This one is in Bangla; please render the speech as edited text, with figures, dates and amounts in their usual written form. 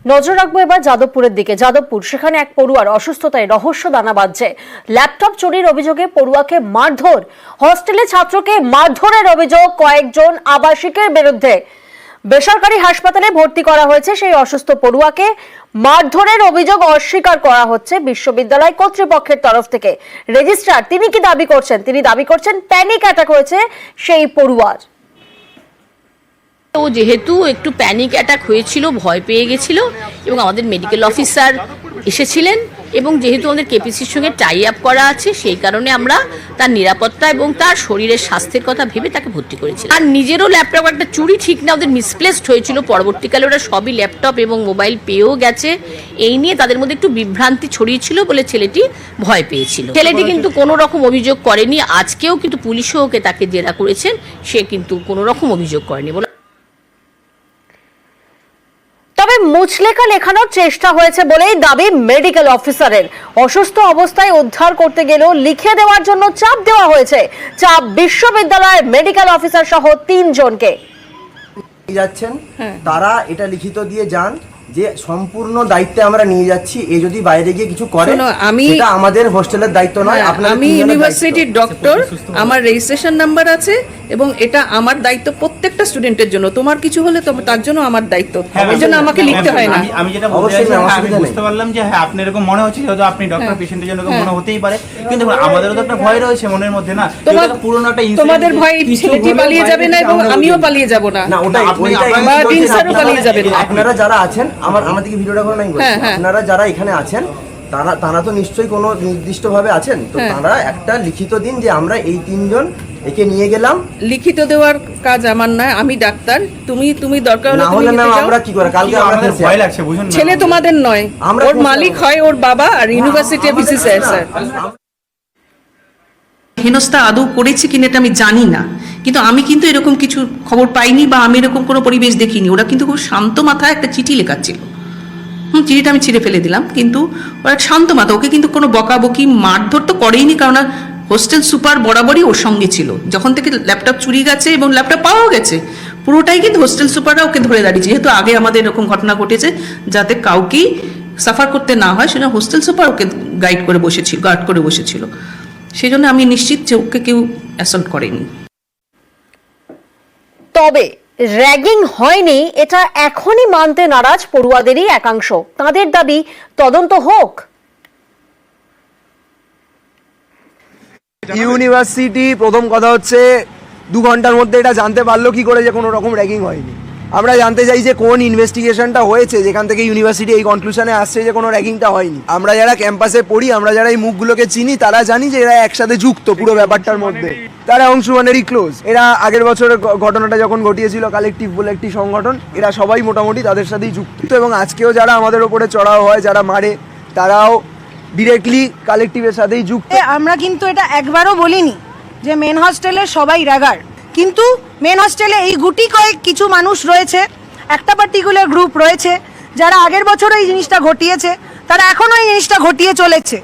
নজর রাখবো এবার যাদবপুরের দিকে। যাদবপুর, সেখানে এক পড়ুয়ার অসুস্থতায় রহস্য দানা বাঁধছে। ল্যাপটপ চুরির অভিযোগে পড়ুয়াকে মারধর, হস্টেলে ছাত্রকে মারধরের অভিযোগ কয়েকজন আবাসিকের বিরুদ্ধে। বেসরকারি হাসপাতালে ভর্তি করা হয়েছে সেই অসুস্থ পড়ুয়াকে। মারধরের অভিযোগ অস্বীকার করা হচ্ছে বিশ্ববিদ্যালয় কর্তৃপক্ষের তরফ থেকে। রেজিস্ট্রার তিনি কি দাবি করছেন? তিনি দাবি করছেন প্যানিক অ্যাটাক হয়েছে সেই পড়ুয়ার। ও যেহেতু একটু প্যানিক অ্যাটাক হয়েছিল, ভয় পেয়ে গেছিল এবং আমাদের মেডিকেল অফিসার এসেছিলেন এবং যেহেতু আমাদের কেপিসির সঙ্গে টাই আপ করা আছে সেই কারণে আমরা তার নিরাপত্তা এবং তার শরীরের স্বাস্থ্যের কথা ভেবে তাকে ভর্তি করেছি। আর নিজেরও ল্যাপটপ একটা চুরি ঠিক না, ওদের মিসপ্লেসড হয়েছিল, পরবর্তীকালে ওরা সবই ল্যাপটপ এবং মোবাইল পেয়েও গেছে। এই নিয়ে তাদের মধ্যে একটু বিভ্রান্তি ছড়িয়েছিল বলে ছেলেটি ভয় পেয়েছিল। ছেলেটি কিন্তু কোনো রকম অভিযোগ করেনি। আজকেও কিন্তু পুলিশও ওকে তাকে জেরা করেছেন, সে কিন্তু কোনো রকম অভিযোগ করেনি। তবে মুচলেখা লেখানোর চেষ্টা হয়েছে বলেই দাবি মেডিকেল অফিসারের। অসুস্থ অবস্থায় উদ্ধার করতে গেলেও লিখে দেওয়ার জন্য চাপ দেওয়া হয়েছে। চাপ বিশ্ববিদ্যালয়ের মেডিকেল অফিসার সহ 3 জনকে। যাচ্ছেন তারা এটা লিখিত দিয়ে যান যে সম্পূর্ণ দায়িত্বে আমরা নিয়ে যাচ্ছি, এ যদি বাইরে গিয়ে কিছু করে সেটা আমাদের হোস্টেলের দায়িত্ব নয়। আমি ইউনিভার্সিটির ডক্টর, আমার রেজিস্ট্রেশন নাম্বার আছে এবং এটা আমার দায়িত্ব প্রত্যেকটা স্টুডেন্টের জন্য। তোমার কিছু হলে তার জন্য আমার দায়িত্ব, এর জন্য আমাকে লিখতে হয় না। আমি যেটা বুঝতে পারলাম যে হ্যাঁ আপনি এরকম মনে হচ্ছে, হয়তো আপনি ডক্টর পেশেন্টের জন্য মনে হতেই পারে, কিন্তু আমাদেরও তো একটা ভয় রয়েছে মনের মধ্যে না? পুরনো একটা তোমাদের ভয় ছেলেটি পালিয়ে যাবে না এবং আমিও পালিয়ে যাব না, বা দিন স্যারও পালিয়ে যাবে না। আপনারা যারা আছেন, আমাদেরকে ভিডিওটা করে নাই, আপনারা যারা এখানে আছেন তারা তো নিশ্চয়ই কোনো নির্দিষ্ট ভাবে আছেন, তো তারা একটা লিখিত দিন যে আমরা এই 3 জন একে নিয়ে গেলাম। লিখিত দেওয়ার কাজ আমার নয়, আমি ডাক্তার। তুমি দরকার হলে আমরা কি করে কালকে আমাদের ভয় লাগছে, বুঝুন না? ছেলে তোমাদের নয়, ওর মালিক হয় ওর বাবা আর ইউনিভার্সিটি ভিসি স্যার। হেনস্থা আদৌ করেছে কিনা এটা আমি জানি না, কিন্তু আমি কিন্তু এরকম কিছু খবর পাইনি বা আমি এরকম কোনো পরিবেশ দেখিনি। ওরা কিন্তু খুব শান্ত মাথায় একটা চিঠি লেখাচ্ছিল। চিঠিটা আমি ছিঁড়ে ফেলে দিলাম, কিন্তু ওরা শান্ত মাথা, ওকে কিন্তু কোনো বকাবকি মারধর তো করেইনি, কারণ হোস্টেল সুপার বরাবরই ওর সঙ্গে ছিল। যখন থেকে ল্যাপটপ চুরি গেছে এবং ল্যাপটপ পাওয়াও গেছে, পুরোটাই কিন্তু হোস্টেল সুপাররা ওকে ধরে দাঁড়িয়েছে। যেহেতু আগে আমাদের এরকম ঘটনা ঘটেছে যাতে কাউকেই সাফার করতে না হয়, সেজন্য হোস্টেল সুপার ওকে গার্ড করে বসেছিল। সেই জন্য আমি নিশ্চিত যে ওকে কেউ অ্যাসল্ট করেনি। তবে র্যাগিং হয়নি এটা এখনই মানতে নারাজ পড়ুয়াদেরই একাংশ। তাদের দাবি তদন্ত হোক। ইউনিভার্সিটি প্রথম কথা হচ্ছে 2 ঘন্টার মধ্যে এটা জানতে পারলো কি করে যে কোনো রকম র্যাগিং হয়নি? আমরা জানতে চাই যে কোন ইনভেস্টিগেশনটা হয়েছে যেখান থেকে ইউনিভার্সিটি এই কনক্লুশনে আসছে যে কোনো র্যাগিংটা হয়নি। আমরা যারা ক্যাম্পাসে পড়ি, আমরা যারা এই মুখগুলোকে চিনি, তারা জানি যে এরা একসাথে যুক্ত পুরো ব্যাপারটার মধ্যে। তারা অংশমানেরই ক্লোজ। এরা আগের বছরের ঘটনাটা যখন ঘটিয়েছিল, কালেকটিভ বলে একটি সংগঠন, এরা সবাই মোটামুটি তাদের সাথেই যুক্ত। এবং আজকেও যারা আমাদের ওপরে চড়াও হয়, যারা মারে, তারাও ডিরেক্টলি কালেকটিভের সাথেই যুক্ত। আমরা কিন্তু এটা একবারও বলিনি যে মেন হস্টেলে সবাই রাগার, কিন্তু মেন হস্টেলে এই গুটি কয়েক কিছু মানুষ রয়েছে, একটা পার্টিকুলার গ্রুপ রয়েছে যারা আগের বছর এই জিনিসটা ঘটিয়েছে, তারা এখনো এই জিনিসটা ঘটিয়ে চলেছে।